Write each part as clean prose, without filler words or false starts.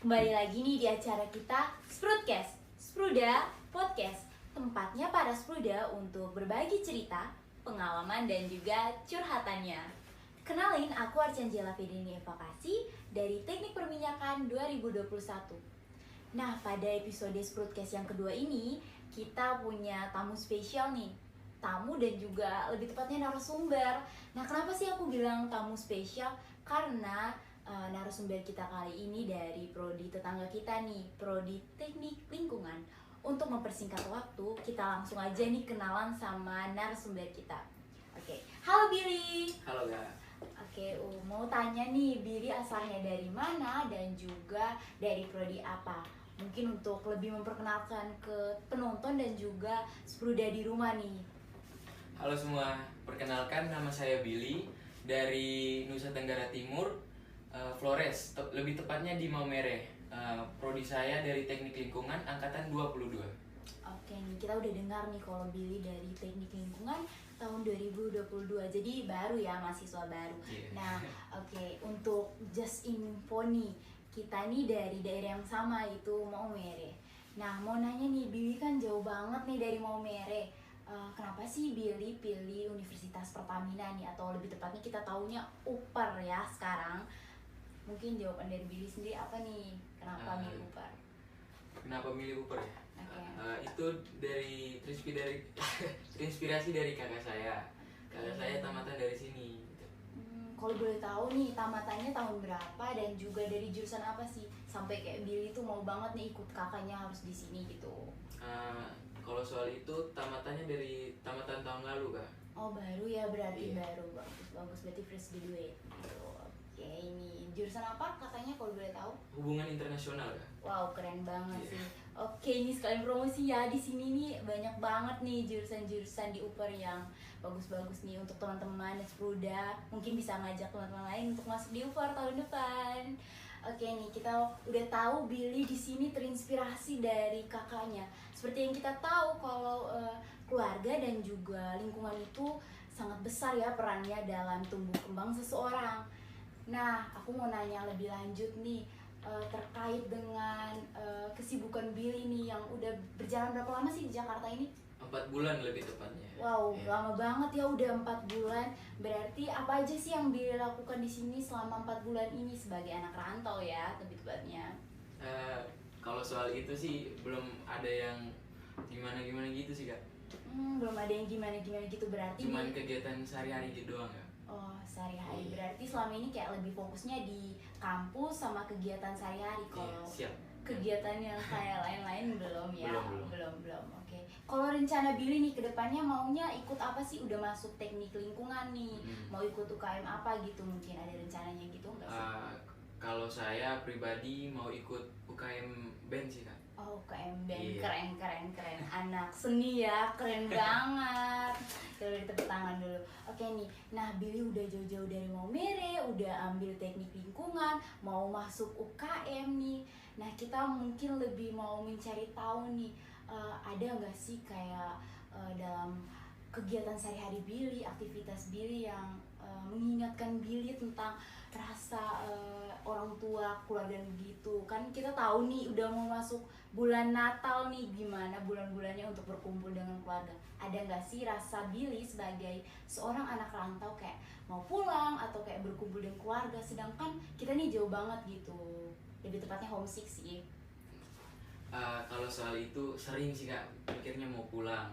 Kembali lagi nih di acara kita Sprudcast, Spruda Podcast. Tempatnya para Spruda untuk berbagi cerita, pengalaman dan juga curhatannya. Kenalin, aku Arcangela Fedeni Evokasi dari Teknik Perminyakan 2021. Nah, pada episode Sprudcast yang kedua ini, kita punya tamu spesial nih. Tamu dan juga lebih tepatnya narasumber. Nah, kenapa sih aku bilang tamu spesial? Karena narasumber kita kali ini dari prodi tetangga kita nih, prodi Teknik Lingkungan. Untuk mempersingkat waktu, kita langsung aja nih kenalan sama narasumber kita. Oke, halo Billy. Halo Kak. Oke, mau tanya nih, Billy asalnya dari mana dan juga dari prodi apa? Mungkin untuk lebih memperkenalkan ke penonton dan juga Spruda di rumah nih. Halo semua, perkenalkan nama saya Billy dari Nusa Tenggara Timur, Flores, lebih tepatnya di Maumere. Prodi saya dari Teknik Lingkungan angkatan 22. Oke nih, kita udah dengar nih kalau Billy dari Teknik Lingkungan tahun 2022, jadi baru ya, mahasiswa baru. Yeah. Nah, oke, untuk just info nih, kita nih dari daerah yang sama, itu Maumere. Nah, mau nanya nih, Billy kan jauh banget nih dari Maumere. Kenapa sih Billy pilih Universitas Pertamina nih, atau lebih tepatnya kita taunya UPER ya sekarang? Mungkin jawaban dari Billy sendiri apa nih, kenapa milih UPER? Kenapa milih UPER ya? Okay. Itu dari terinspirasi dari kakak saya. Kakak saya tamatan dari sini. Kalau boleh tahu nih, tamatannya tahun berapa dan juga dari jurusan apa sih? Sampai kayak Billy tuh mau banget nih ikut kakaknya harus di sini gitu. Kalau soal itu tamatannya dari tamatan tahun lalu Kak. Oh baru ya, berarti Iya. baru, bagus berarti fresh graduate. Oke, ini jurusan apa kakaknya kalau boleh tahu? Hubungan internasional Kak. Wow, keren banget Iya. sih. Oke, ini sekalian promosi ya, di sini nih banyak banget nih jurusan-jurusan di UPER yang bagus-bagus nih untuk teman-teman dan Spruda. Mungkin bisa ngajak teman-teman lain untuk masuk di UPER tahun depan. Oke nih, kita udah tahu Billy di sini terinspirasi dari kakaknya. Seperti yang kita tahu kalau keluarga dan juga lingkungan itu sangat besar ya perannya dalam tumbuh kembang seseorang. Nah, aku mau nanya lebih lanjut nih terkait dengan kesibukan Billy nih yang udah berjalan berapa lama sih di Jakarta ini? 4 bulan lebih tepatnya. Wow, Iya. lama banget ya, udah 4 bulan. Berarti apa aja sih yang Billy lakukan di sini selama 4 bulan ini sebagai anak rantau ya, lebih tepatnya? Kalau soal itu sih belum ada yang gimana-gimana gitu sih Kak. Belum ada yang gimana-gimana gitu berarti. Cuman kegiatan sehari-hari gitu doang Kak. Oh, sehari-hari. Iya. Berarti selama ini kayak lebih fokusnya di kampus sama kegiatan sehari-hari. Kalau Siap. kegiatan yang kayak lain-lain belum ya? Belum. Oke. Kalau rencana Billy nih kedepannya maunya ikut apa sih? Udah masuk teknik lingkungan nih, mau ikut UKM apa gitu? Mungkin ada rencananya gitu nggak sih? Kalau saya pribadi mau ikut UKM BEM sih Kak. Oh, UKM BEM. Iya. Keren. Anak seni ya, keren banget. Kita udah tepuk tangan dulu. Oke nih, nah Billy udah jauh-jauh dari Maumere, udah ambil teknik lingkungan, mau masuk UKM nih. Nah, kita mungkin lebih mau mencari tahu nih, ada nggak sih kayak dalam kegiatan sehari-hari Billy, aktivitas Billy yang mengingatkan Billy tentang rasa orang tua, keluarga begitu. Kan kita tahu nih udah mau masuk bulan Natal nih, gimana bulan-bulannya untuk berkumpul dengan keluarga. Ada nggak sih rasa Billy sebagai seorang anak rantau kayak mau pulang atau kayak berkumpul dengan keluarga, sedangkan kita nih jauh banget gitu. Lebih tepatnya homesick sih. Kalau soal itu sering sih Kak pikirnya mau pulang.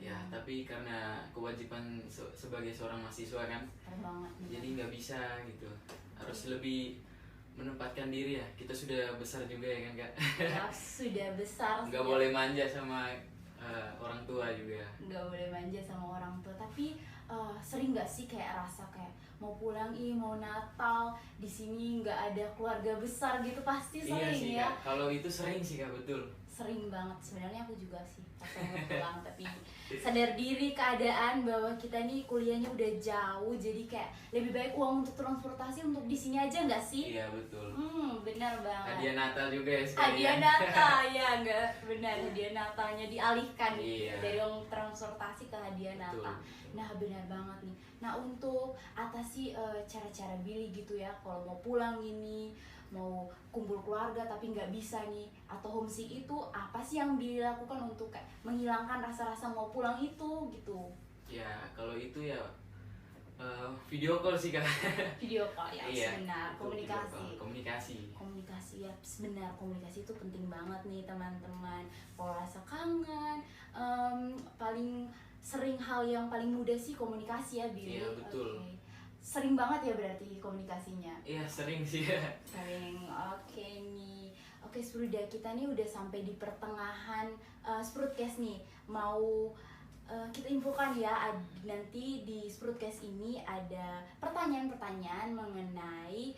Ya, tapi karena kewajiban sebagai seorang mahasiswa kan, Keren banget nih. jadi nggak bisa gitu. Harus lebih menempatkan diri ya. Kita sudah besar juga ya kan Kak. Ya, sudah besar. Nggak boleh manja sama orang tua juga. Nggak boleh manja sama orang tua. Tapi sering nggak sih kayak rasa kayak mau pulang, mau Natal di sini nggak ada keluarga besar gitu, pasti sering Iya sih ya. Kak. Kalau itu sering sih Kak, betul. Sering banget sebenarnya, aku juga sih pas mau pulang tapi sadar diri keadaan bahwa kita nih kuliahnya udah jauh, jadi kayak lebih baik uang untuk transportasi untuk di sini aja nggak sih? Iya betul. Benar banget. Hadiah Natal juga ya sekalian. Hadiah Natal ya, nggak benar, hadiah Natalnya dialihkan Iya. dari uang transportasi ke hadiah Natal. Nah benar banget nih. Nah untuk atasi cara-cara Billy gitu ya kalau mau pulang ini, mau kumpul keluarga tapi nggak bisa nih, atau homesick itu apa sih yang Billy lakukan untuk kayak menghilangkan rasa-rasa mau pulang itu gitu? Ya kalau itu ya video call sih Kak. Video call ya, Iya, benar. itu Komunikasi. video call, komunikasi. Komunikasi ya, benar, komunikasi itu penting banget nih teman-teman. Kalau rasa kangen, paling sering hal yang paling mudah sih komunikasi ya Billy. Iya, betul. Oke. Sering banget ya berarti komunikasinya. Iya sering sih ya. Sering. Oke nih. Oke Spruda, kita nih udah sampai di pertengahan Sprudcast nih. Mau kita infokan ya, nanti di Sprudcast ini ada pertanyaan-pertanyaan mengenai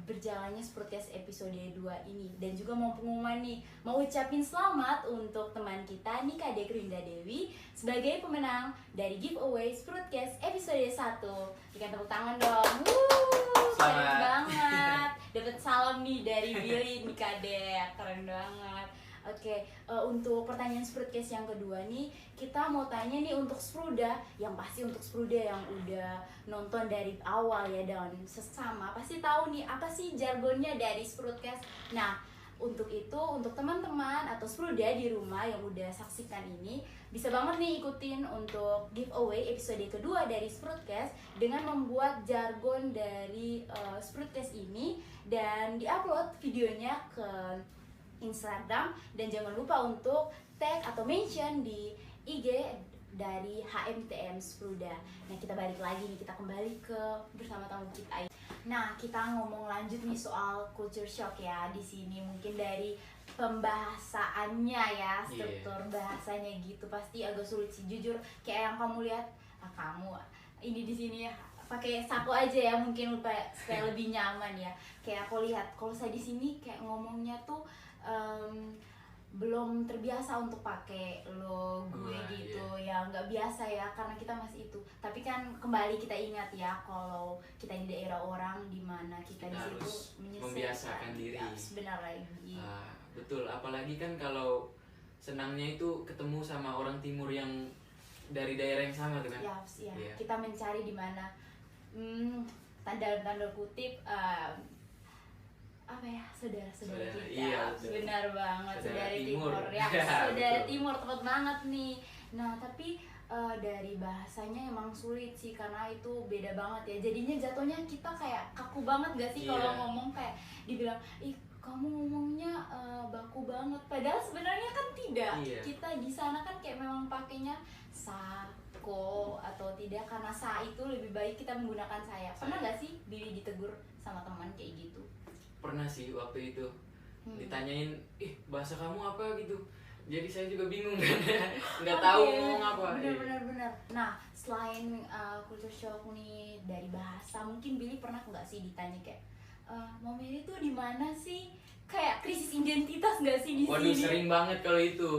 berjalannya Sprudcast episode 2 ini. Dan juga mau pengumuman nih, mau ucapin selamat untuk teman kita Nika Dekrinda Dewi sebagai pemenang dari giveaway Sprudcast episode 1. Berikan tepuk tangan dong. Keren banget. Dapat salam nih dari Billy Nika Dek, keren banget. Oke, untuk pertanyaan Sprudcast yang kedua nih, kita mau tanya nih untuk Spruda, yang pasti untuk Spruda yang udah nonton dari awal ya, dan sesama pasti tahu nih apa sih jargonnya dari Sprudcast. Nah, untuk itu, untuk teman-teman atau Spruda di rumah yang udah saksikan ini, bisa banget nih ikutin untuk giveaway episode kedua dari Sprudcast dengan membuat jargon dari Sprudcast ini dan diupload videonya ke Instagram, dan jangan lupa untuk tag atau mention di IG dari HMTM Spruda. Nah, kita balik lagi nih, kita kembali ke bersama tamu kita. Nah, kita ngomong lanjut nih soal culture shock ya di sini. Mungkin dari pembahasannya ya, struktur bahasanya gitu pasti agak sulit sih, jujur. Kayak yang kamu lihat, kamu ini di sini ya pakai saku aja ya, mungkin supaya lebih nyaman ya. Kayak aku lihat kalau saya di sini kayak ngomongnya tuh belum terbiasa untuk pakai lo gue gitu ya, nggak biasa ya karena kita masih itu. Tapi kan kembali kita ingat ya kalau kita di daerah orang di mana kita di situ membiasakan diri. Ya, benar lagi. Betul, apalagi kan kalau senangnya itu ketemu sama orang timur yang dari daerah yang sama tuh kan. Ya. Kita mencari di mana tanda kutip apa ya, saudara-saudara kita. Iya, benar banget, saudara timur ya. Ya, saudara timur tepat banget nih. Nah, tapi dari bahasanya emang sulit sih karena itu beda banget ya. Jadinya jatuhnya kita kayak kaku banget gak sih kalau ngomong, kayak dibilang, "Ih, kamu ngomongnya baku banget." Padahal sebenarnya kan tidak. Kita di sana kan kayak memang pakainya sako atau tidak, karena sa itu lebih baik kita menggunakan saya. Pernah gak sih Billy ditegur sama teman kayak gitu? Pernah sih waktu itu. Ditanyain, bahasa kamu apa gitu. Jadi saya juga bingung nggak tahu ngomong apa. Benar. Nah, selain culture shock nih dari bahasa, mungkin Billy pernah nggak sih ditanya kayak, Mau Mary tuh di mana sih? Kayak krisis identitas nggak sih di sini? Waduh, sering banget kalau itu.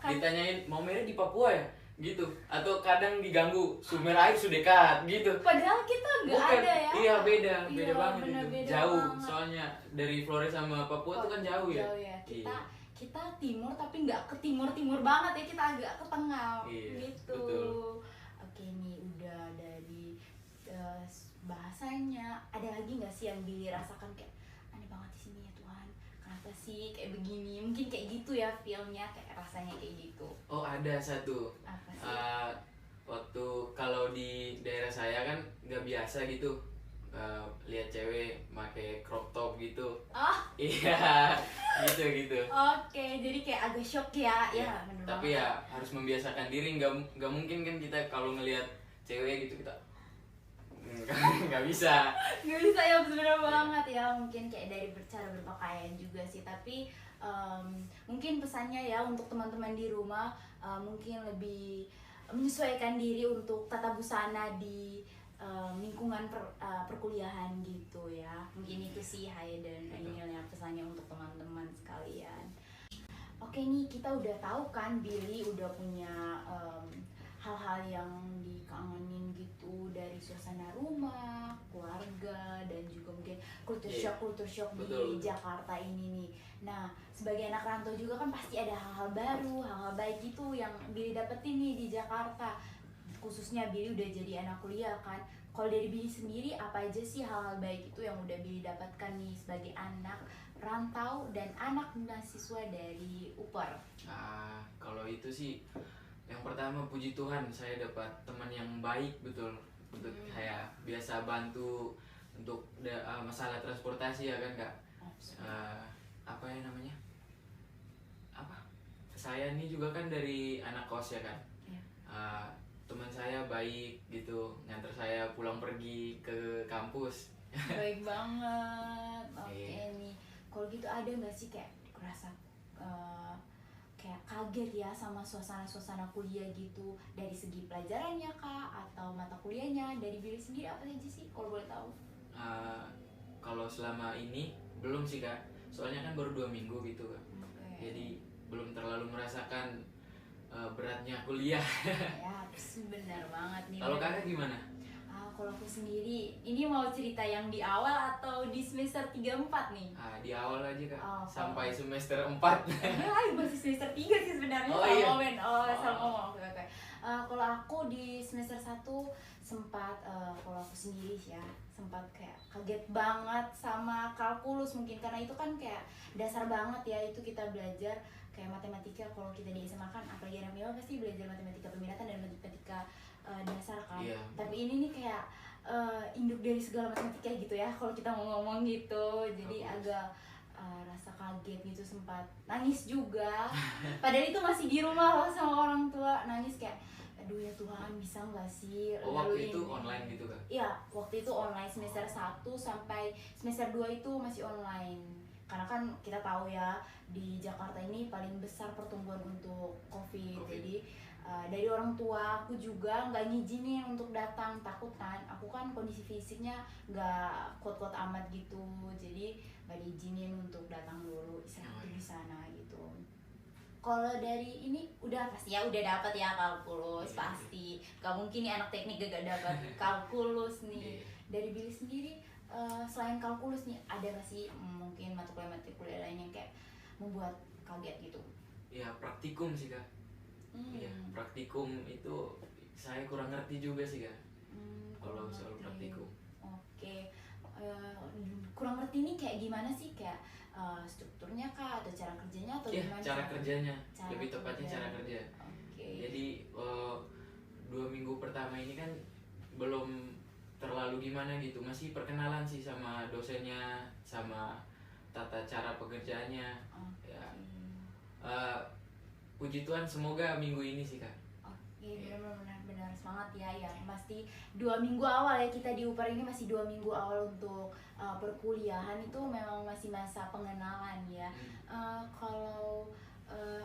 Ditanyain, mau Mary di Papua ya? Gitu. Atau kadang diganggu, sumber air sudah dekat gitu. Padahal kita nggak ada ya. Iya, beda banget bener, itu. beda Jauh banget. soalnya dari Flores sama Papua itu kan jauh ya. Kita timur tapi nggak ke timur banget ya, kita agak ke tengah gitu. Betul. Oke nih, udah dari bahasanya, ada lagi nggak sih yang Billy rasakan kayak aneh banget di sini ya Tuhan, kenapa sih kayak begini? Mungkin kayak gitu ya feelnya, kayak rasanya kayak gitu. Oh, ada satu. Apa sih? Waktu kalau di daerah saya kan nggak biasa gitu lihat cewek pakai crop top gitu. Iya, gitu. Oke, jadi kayak agak shock ya. Ya, bener tapi banget. ya harus membiasakan diri, nggak mungkin kan kita kalau ngelihat cewek gitu kita nggak bisa. Nggak bisa ya, bener banget ya. Mungkin kayak dari cara berpakaian juga sih, tapi mungkin pesannya ya untuk teman-teman di rumah, mungkin lebih menyesuaikan diri untuk tata busana di lingkungan perkuliahan gitu ya. Mungkin itu sih dan ini ya pesannya untuk teman-teman sekalian. Oke nih, kita udah tahu kan Billy udah punya hal-hal yang dikangenin gitu dari suasana rumah, keluarga, dan juga mungkin culture shock di Jakarta ini nih. Nah, sebagai anak rantau juga kan pasti ada hal-hal baru, hal-hal baik gitu yang Billy dapetin nih di Jakarta. Khususnya Billy udah jadi anak kuliah kan. Kalau dari Billy sendiri, apa aja sih hal-hal baik itu yang udah Billy dapatkan nih sebagai anak rantau dan anak mahasiswa dari UPER? Kalau itu sih, yang pertama puji Tuhan saya dapat teman yang baik betul, untuk kayak biasa bantu untuk masalah transportasi ya kan Kak. Apa ya namanya? Saya ini juga kan dari anak kos ya kan. Teman saya baik gitu, nganter saya pulang pergi ke kampus. Baik banget. Oke Iya. nih. Kalau gitu ada nggak sih kayak rasa kayak kaget ya sama suasana-suasana kuliah gitu, dari segi pelajarannya kak atau mata kuliahnya? Dari Billy sendiri apa aja sih kalau boleh tahu? Kalau selama ini belum sih Kak, soalnya kan baru 2 minggu gitu Kak. Oke. Jadi belum terlalu merasakan beratnya kuliah. Ya, benar banget nih. Kalau benar. Kakak gimana? Kalau aku sendiri, ini mau cerita yang di awal atau di semester 3-4 nih? Di awal aja Kak, Oh, sampai semester 4. Masih semester 3 sih sebenarnya. Oh, salah iya. ngomong. Salah ngomong. Oke. Kalau aku di semester 1 sempat, kalau aku sendiri ya, sempat kayak kaget banget sama kalkulus mungkin, karena itu kan kayak dasar banget ya, itu kita belajar kayak matematika. Kalau kita di SMA kan, apalagi anak MIPA pasti belajar matematika peminatan dan matematika dasar kan. Iya. Tapi ini nih kayak induk dari segala matematika gitu ya, kalau kita mau ngomong gitu. Jadi agak rasa kaget gitu, sempat nangis juga. Padahal itu masih di rumah loh sama orang tua, nangis kayak aduh ya Tuhan, bisa nggak sih Waktu itu ini. online gitu Kak? Iya, waktu itu online, semester 1 sampai semester 2 itu masih online. Karena kan kita tahu ya, di Jakarta ini paling besar pertumbuhan untuk COVID. Jadi dari orang tua aku juga nggak ngizinin untuk datang, takut kan. Aku kan kondisi fisiknya nggak kuat-kuat amat gitu, jadi nggak diizinin untuk datang dulu, istirahat di sana gitu. Kalau dari ini udah pasti ya, udah dapat ya kalkulus pasti. Gak mungkin nih anak teknik gak dapat kalkulus nih. Dari Billy sendiri, selain kalkulus nih, ada nggak sih mungkin mata kuliah lain yang kayak membuat kaget gitu? Ya praktikum sih Kak. Iya, praktikum itu saya kurang ngerti juga sih Kak. Kalau soal praktikum. Oke. Kurang ngerti nih kayak gimana sih, kayak strukturnya kah atau cara kerjanya atau Iya, gimana? cara kerjanya. Cara Lebih tepatnya kerja. cara kerja. Oke. Jadi 2 minggu pertama ini kan belum terlalu gimana gitu, masih perkenalan sih sama dosennya, sama tata cara pekerjaannya. Ya, puji Tuhan semoga minggu ini sih Kak. Oke, benar semangat ya. Ya pasti 2 minggu awal ya, kita di UPER ini masih 2 minggu awal untuk perkuliahan, itu memang masih masa pengenalan ya. Kalau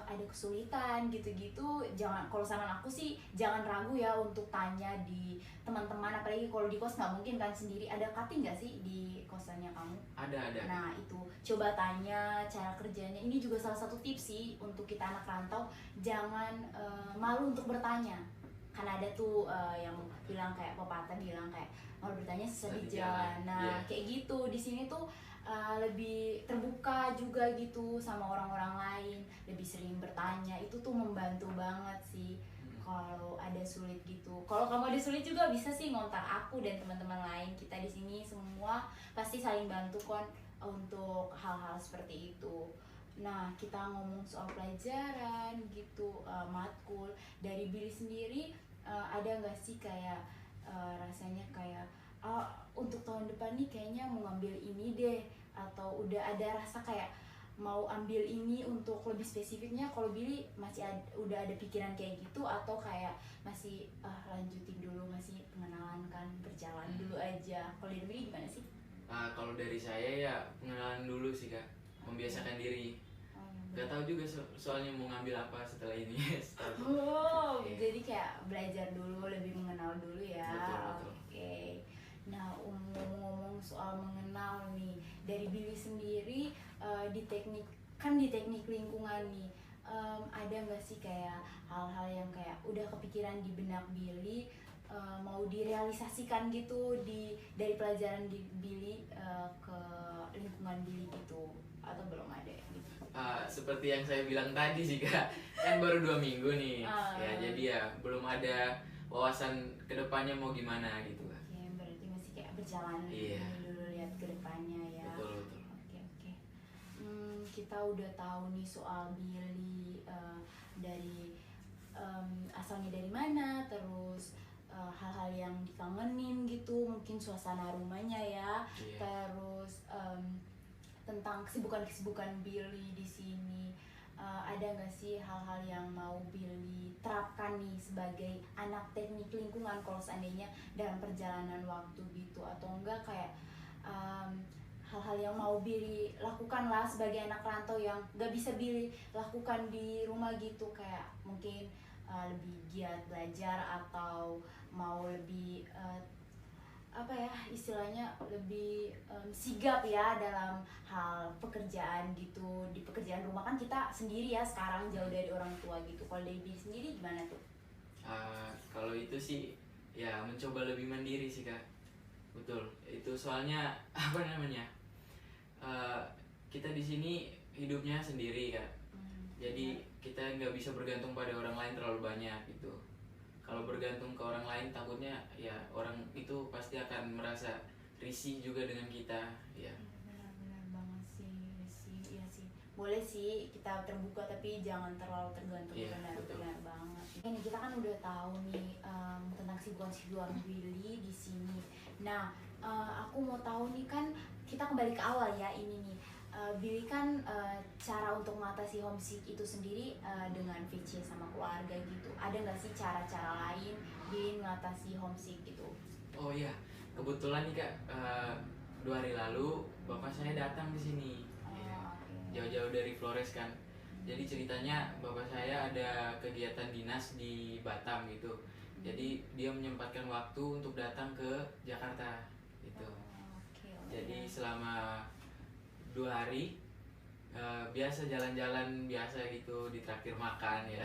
ada kesulitan gitu-gitu, jangan, kalau saran aku sih jangan ragu ya untuk tanya di teman-teman, apalagi kalau di kos nggak mungkin kan sendiri. Ada cutting nggak sih di kosannya kamu? Ada. Nah itu coba tanya cara kerjanya. Ini juga salah satu tips sih untuk kita anak rantau, jangan malu untuk bertanya. Karena ada tuh yang bilang kayak pepatah bilang kayak malu bertanya sesat di jalan. Nah kayak gitu di sini tuh lebih terbuka juga gitu sama orang-orang lain, lebih sering bertanya. Itu tuh membantu banget sih kalau ada sulit gitu. Kalau kamu ada sulit juga bisa sih ngontak aku dan teman-teman lain. Kita di sini semua pasti saling bantu kon untuk hal-hal seperti itu. Nah, kita ngomong soal pelajaran gitu, matkul. Dari Billy sendiri ada nggak sih kayak rasanya kayak untuk tahun depan nih kayaknya mau ngambil ini deh, atau udah ada rasa kayak mau ambil ini untuk lebih spesifiknya? Kalau Billy masih udah ada pikiran kayak gitu, atau kayak masih lanjutin dulu, masih pengenalan kan, berjalan dulu aja? Kalau dari Billy gimana sih? Kalau dari saya ya pengenalan dulu sih Kak, membiasakan diri. Gak tahu juga soalnya mau ngambil apa setelah ini. Jadi kayak belajar dulu, lebih mengenal dulu ya. Betul. Oke. Nah, ngomong-ngomong soal mengenal nih, dari Billy sendiri di teknik lingkungan nih, ada nggak sih kayak hal-hal yang kayak udah kepikiran di benak Billy, mau direalisasikan gitu dari pelajaran di Billy ke lingkungan Billy gitu, atau belum ada gitu? Seperti yang saya bilang tadi sih Kak, kan baru 2 minggu nih. Ya jadi ya belum ada wawasan kedepannya mau gimana gitu Kak. Ya, perjalanan Iya. ini dulu, lihat ke depannya ya. Betul betul. Oke. Kita udah tahu nih soal Billy, dari asalnya dari mana, terus hal-hal yang dikangenin gitu, mungkin suasana rumahnya ya. Iya. Terus tentang kesibukan Billy di sini. Ada nggak sih hal-hal yang mau Billy terapkan nih sebagai anak teknik lingkungan kalau seandainya dalam perjalanan waktu gitu, atau enggak kayak hal-hal yang mau Billy lakukan lah sebagai anak rantau yang nggak bisa Billy lakukan di rumah gitu, kayak mungkin lebih giat belajar atau mau lebih apa ya istilahnya, lebih sigap ya dalam hal pekerjaan gitu. Di pekerjaan rumah kan kita sendiri ya sekarang, jauh dari orang tua gitu. Kalau dari Billy sendiri gimana tuh? Kalau itu sih ya mencoba lebih mandiri sih kak. Betul. Itu soalnya apa namanya? Kita di sini hidupnya sendiri kak. Jadi kita nggak bisa bergantung pada orang lain terlalu banyak gitu. Kalau bergantung ke orang lain takutnya ya orang itu pasti akan merasa risih juga dengan kita ya. Benar banget sih, iya sih. Boleh sih kita terbuka tapi jangan terlalu tergantung. Iya, Benar banget. Ini kita kan udah tahu nih tentang kesibukan Billy di sini. Nah, aku mau tahu nih, kan kita kembali ke awal ya ini nih. Billy kan cara untuk mengatasi homesick itu sendiri dengan VC sama keluarga gitu. Ada nggak sih cara-cara lain Billy mengatasi homesick gitu? Oh iya, kebetulan nih kak, 2 hari lalu bapak saya datang di sini. Ya, jauh-jauh dari Flores kan. Jadi ceritanya bapak saya ada kegiatan dinas di Batam gitu. Jadi dia menyempatkan waktu untuk datang ke Jakarta gitu. Jadi selama 2 hari biasa jalan-jalan biasa gitu, ditraktir makan ya.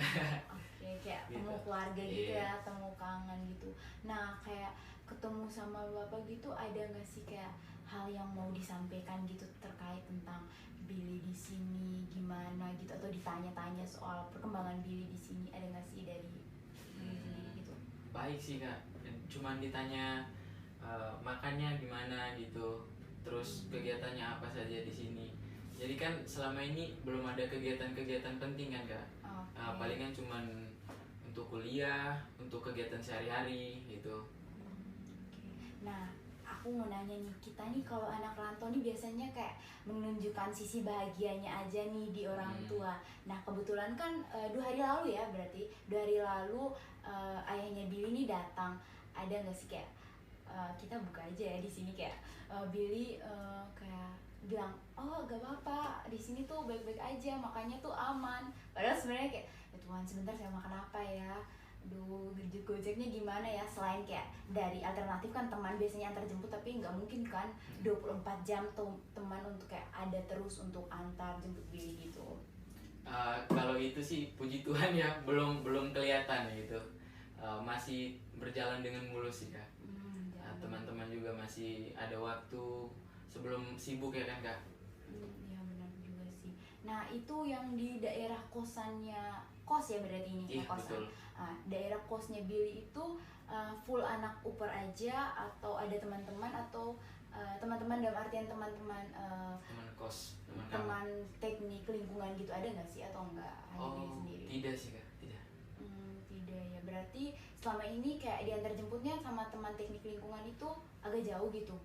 Oke, kayak Gitu. temu keluarga gitu Iya. ya, temu kangen gitu. Nah, kayak ketemu sama bapak gitu, ada nggak sih kayak hal yang mau disampaikan gitu terkait tentang Billy di sini gimana gitu, atau ditanya-tanya soal perkembangan Billy di sini, ada nggak sih dari Billy sendiri gitu? Baik sih kak, cuman ditanya makannya gimana gitu, terus kegiatannya apa saja di sini. Jadi kan selama ini belum ada kegiatan-kegiatan penting kan kak. Palingan cuman untuk kuliah, untuk kegiatan sehari-hari gitu. Nah, aku mau nanya nih, kita nih kalau anak rantau nih biasanya kayak menunjukkan sisi bahagianya aja nih di orang tua. Nah, kebetulan kan 2 hari lalu ya, berarti 2 hari lalu ayahnya Billy nih datang. Ada nggak sih kayak kita buka aja ya di sini, kayak Billy kayak bilang, oh gak apa-apa di sini tuh baik-baik aja, makanya tuh aman. Padahal sebenarnya kayak, ya Tuhan sebentar saya makan apa ya, aduh gojeknya gimana ya, selain kayak dari alternatif kan teman biasanya antar jemput, tapi nggak mungkin kan 24 jam tuh teman untuk kayak ada terus untuk antar jemput Billy gitu. Kalau itu sih puji Tuhan ya belum kelihatan gitu. Masih berjalan dengan mulus sih kak. Teman-teman juga masih ada waktu sebelum sibuk ya kan kak. Ya benar juga sih. Nah, itu yang di daerah kosannya, kos ya berarti ini Iya, kosan. betul. Daerah kosnya Billy itu full anak upper aja, atau ada teman-teman, atau teman-teman dalam artian teman-teman Teman kos, teman kamar. teman teknik lingkungan gitu, ada nggak sih atau enggak hanya Billy Oh sendiri? tidak sih kak, tidak. Tidak ya, berarti selama ini kayak diantar jemputnya sama teman teknik lingkungan itu agak jauh gitu.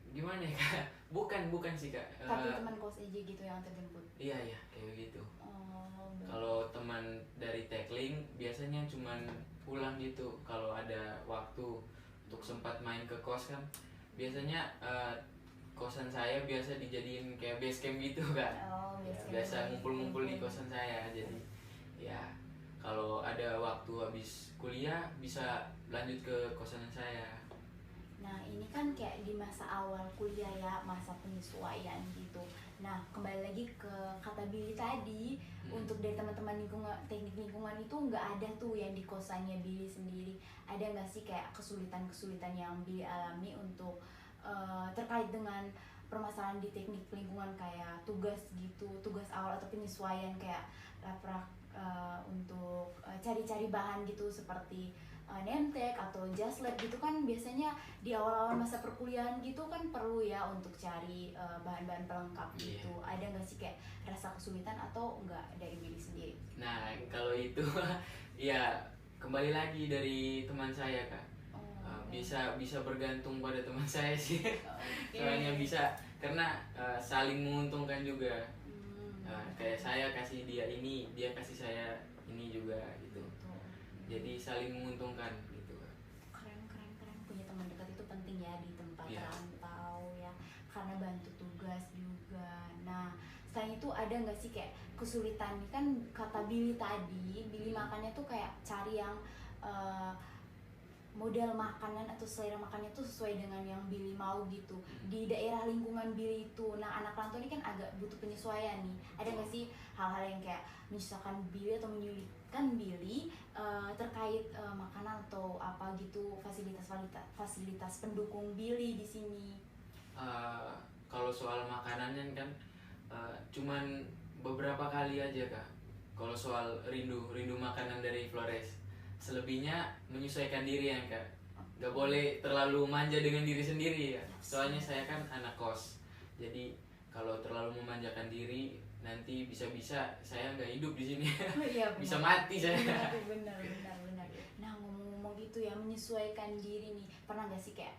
Gimana ya kak? Bukan sih kak. Tapi teman kos aja gitu yang antar jemput. Iya kayak gitu. Baik. Kalau teman dari Tekling biasanya cuman pulang gitu kalau ada waktu untuk sempat main ke kos kan. Biasanya kosan saya biasa dijadiin kayak base camp gitu kan. Biasa ngumpul-ngumpul di kosan saya. Jadi ya kalau ada waktu habis kuliah bisa lanjut ke kosan saya. Nah, ini kan kayak di masa awal kuliah ya, masa penyesuaian gitu. Nah, kembali lagi ke kata Billy tadi, untuk dari teman-teman teknik lingkungan itu nggak ada tuh yang di kosannya Billy sendiri. Ada nggak sih kayak kesulitan-kesulitan yang Billy alami untuk terkait dengan permasalahan di teknik lingkungan, kayak tugas gitu, tugas awal atau penyesuaian kayak laprak untuk cari-cari bahan gitu, seperti Nemtek atau just lab gitu kan biasanya di awal-awal masa perkuliahan gitu kan perlu ya untuk cari bahan-bahan pelengkap gitu. Ada nggak sih kayak rasa kesulitan atau enggak dari Billy sendiri? Nah, kalau itu ya kembali lagi dari teman saya Kak. Bisa bergantung pada teman saya sih. Soalnya bisa karena saling menguntungkan juga. Kayak saya kasih dia ini, dia kasih saya ini juga gitu. Jadi saling menguntungkan gitu. Keren punya teman dekat itu penting ya di tempat rantau ya, karena bantu tugas juga. Nah selain itu ada nggak sih kayak kesulitan nih, kan kata Billy tadi, Billy makannya tuh kayak cari yang model makanan atau selera makannya tuh sesuai dengan yang Billy mau gitu di daerah lingkungan Billy itu. Nah anak rantau ini kan agak butuh penyesuaian nih. Ada nggak sih hal-hal yang kayak misalkan Billy atau menyulitkan Billy terkait makanan atau apa gitu, fasilitas pendukung Billy di sini? Kalau soal makanannya kan cuman beberapa kali aja Kak. Kalau soal rindu makanan dari Flores, selebihnya menyesuaikan diri ya Kak. Gak boleh terlalu manja dengan diri sendiri ya. Soalnya saya kan anak kos. Jadi kalau terlalu memanjakan diri nanti bisa-bisa saya nggak hidup di sini. Iya, bisa mati saya. Benar. Nah ngomong-ngomong gitu ya, menyesuaikan diri nih, pernah nggak sih kayak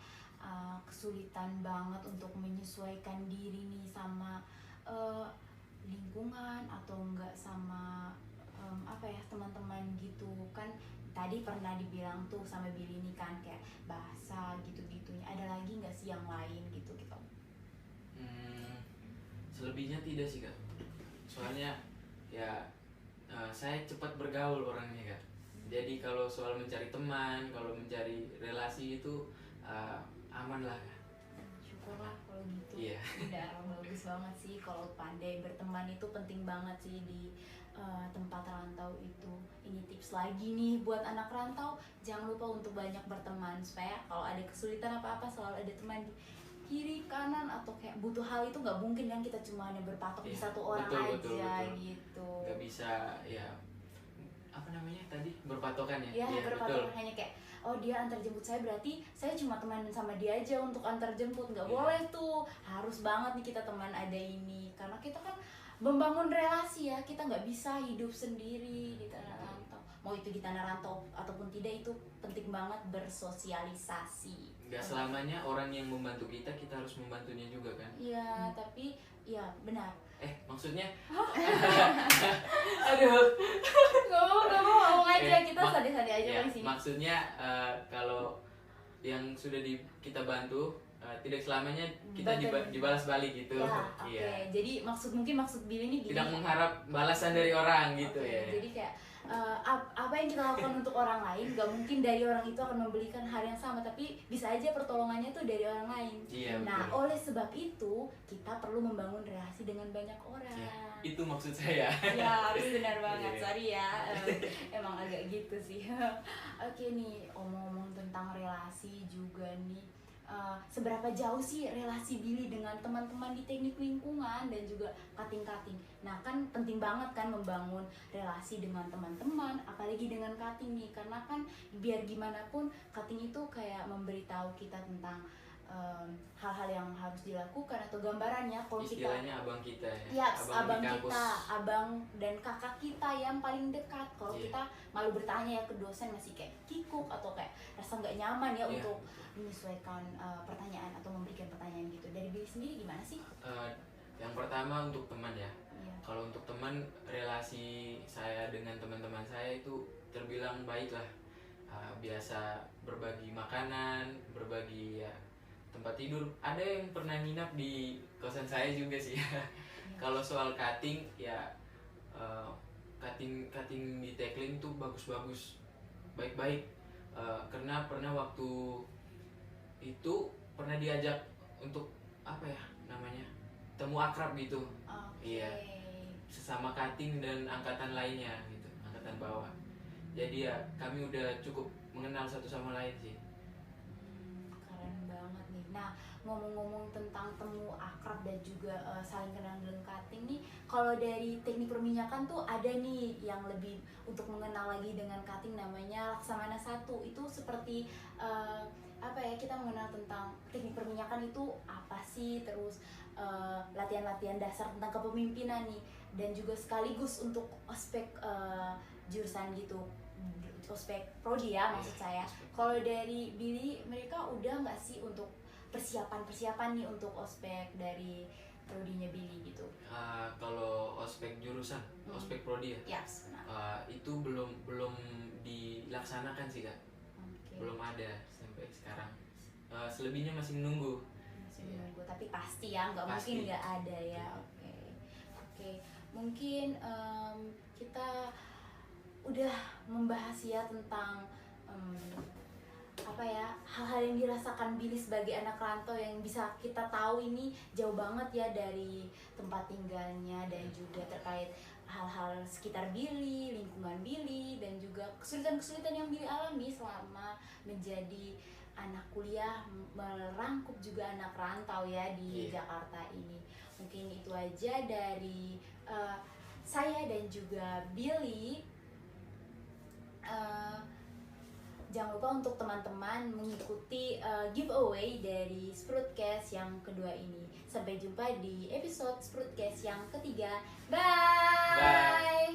kesulitan banget untuk menyesuaikan diri nih sama lingkungan atau enggak sama teman-teman gitu kan? Tadi pernah dibilang tuh sama Billy ini kan kayak bahasa gitu-gitunya. Ada lagi nggak sih yang lain gitu? Selebihnya tidak sih Kak. Soalnya ya saya cepat bergaul orangnya Kak. Jadi kalau soal mencari teman, kalau mencari relasi itu aman lah Kak. Syukurlah kalau gitu. Iya. Udah bagus banget sih kalau pandai berteman, itu penting banget sih di tempat rantau itu. Ini tips lagi nih buat anak rantau, jangan lupa untuk banyak berteman supaya kalau ada kesulitan apa-apa selalu ada teman di kiri kanan, atau kayak butuh hal itu nggak mungkin kan kita cuma hanya berpatok di satu orang betul. gitu. Nggak bisa ya apa namanya tadi berpatokan ya. Iya, berpatokan hanya kayak oh dia antar jemput saya berarti saya cuma teman sama dia aja untuk antar jemput. Nggak boleh tuh, harus banget nih kita teman ada ini, karena kita kan membangun relasi ya. Kita nggak bisa hidup sendiri di tanah rantau, mau itu di tanah rantau ataupun tidak, itu penting banget bersosialisasi. Nggak selamanya orang yang membantu kita harus membantunya juga kan. Iya, tapi ya benar. Maksudnya aduh, nggak mau ngomong aja, kita sadar-sadar aja ya, di sini. maksudnya kalau yang sudah kita bantu tidak selamanya kita dibalas balik gitu. Ya, jadi maksud Billy ini gini, tidak mengharap balasan dari orang gitu ya. Jadi kayak apa yang kita lakukan untuk orang lain gak mungkin dari orang itu akan memberikan hal yang sama, tapi bisa aja pertolongannya tuh dari orang lain. Nah, oleh sebab itu kita perlu membangun relasi dengan banyak orang. Itu maksud saya. Ya, harus benar banget. Sorry ya, emang agak gitu sih. Oke nih, omong-omong tentang relasi juga nih, seberapa jauh sih relasi Billy dengan teman-teman di teknik lingkungan dan juga cutting? Nah kan penting banget kan membangun relasi dengan teman-teman, apalagi dengan cutting nih, karena kan biar gimana pun cutting itu kayak memberitahu kita tentang hal-hal yang harus dilakukan atau gambarannya. Kalau istilahnya kita, abang kita ya, abang kita, abang dan kakak kita yang paling dekat. Kalau kita malu bertanya ya ke dosen, masih kayak kikuk atau kayak rasa nggak nyaman ya untuk menyesuaikan pertanyaan atau memberikan pertanyaan gitu. Dari Billy sendiri gimana sih? Yang pertama untuk teman ya. Kalau untuk teman, relasi saya dengan teman-teman saya itu terbilang baik lah. Biasa berbagi makanan, berbagi ya tempat tidur. Ada yang pernah nginap di kosan saya juga sih. Kalau soal cutting ya cutting di tackling tuh bagus-bagus, baik-baik. Karena pernah waktu itu pernah diajak untuk apa ya namanya, temu akrab gitu. Iya, sesama cutting dan angkatan lainnya gitu, angkatan bawah. Jadi ya kami udah cukup mengenal satu sama lain sih. Keren banget nih. Nah, ngomong-ngomong tentang temu akrab dan juga saling kenal dengan cutting nih, Kalau dari teknik perminyakan tuh ada nih yang lebih untuk mengenal lagi dengan cutting, namanya Laksamana 1. Itu seperti apa ya, kita mengenal tentang teknik perminyakan itu apa sih, terus latihan-latihan dasar tentang kepemimpinan nih, dan juga sekaligus untuk ospek jurusan gitu, ospek prodi ya maksud saya. Kalau dari Billy, mereka udah nggak sih untuk persiapan nih untuk ospek dari prodinya Billy gitu? Kalau ospek jurusan, ospek prodi ya, Ya, benar. Itu belum dilaksanakan sih kak, Oke. belum ada sampai sekarang. Selebihnya masih menunggu. Masih menunggu, tapi pasti ya, nggak Pasti. mungkin nggak ada ya. Oke, mungkin kita udah membahas ya tentang apa ya, hal-hal yang dirasakan Billy sebagai anak rantau, yang bisa kita tahu ini jauh banget ya dari tempat tinggalnya, dan juga terkait hal-hal sekitar Billy, lingkungan Billy, dan juga kesulitan-kesulitan yang Billy alami selama menjadi anak kuliah, merangkup juga anak rantau ya di Jakarta ini. Mungkin itu aja dari saya dan juga Billy. Jangan lupa untuk teman-teman mengikuti giveaway dari Sproutcast yang kedua ini. Sampai jumpa di episode Sproutcast yang ketiga. Bye! Bye.